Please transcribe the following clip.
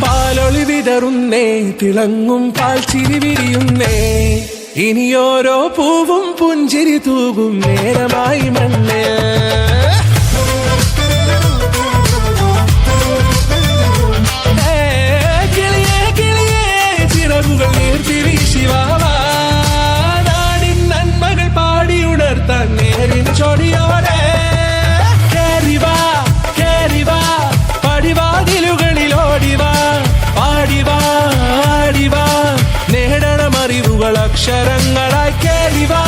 പാലൊളി വിതറുന്നേ, തിളങ്ങും പാൽ ചിരി വിരിയുന്നേ, ഇനിയോരോ പൂവും പുഞ്ചിരി തൂകും നേരമായി മണ്ണേ. കിളിയേ കിളിയേ ചിറകുകൾ നീർത്തിരി ശിവാവാ, നാടിൻ നന്മകൾ പാടിയുണർത്താൻ നേരിൻ ചൊടിയോടെ. കേറിവാ കേറിവാ പടിവാതിലുകളിൽ ഓടിവാ, പാടിവാ ആടിവാ നേടണമറിവുകൾ അക്ഷരങ്ങളായി. കേറിവാ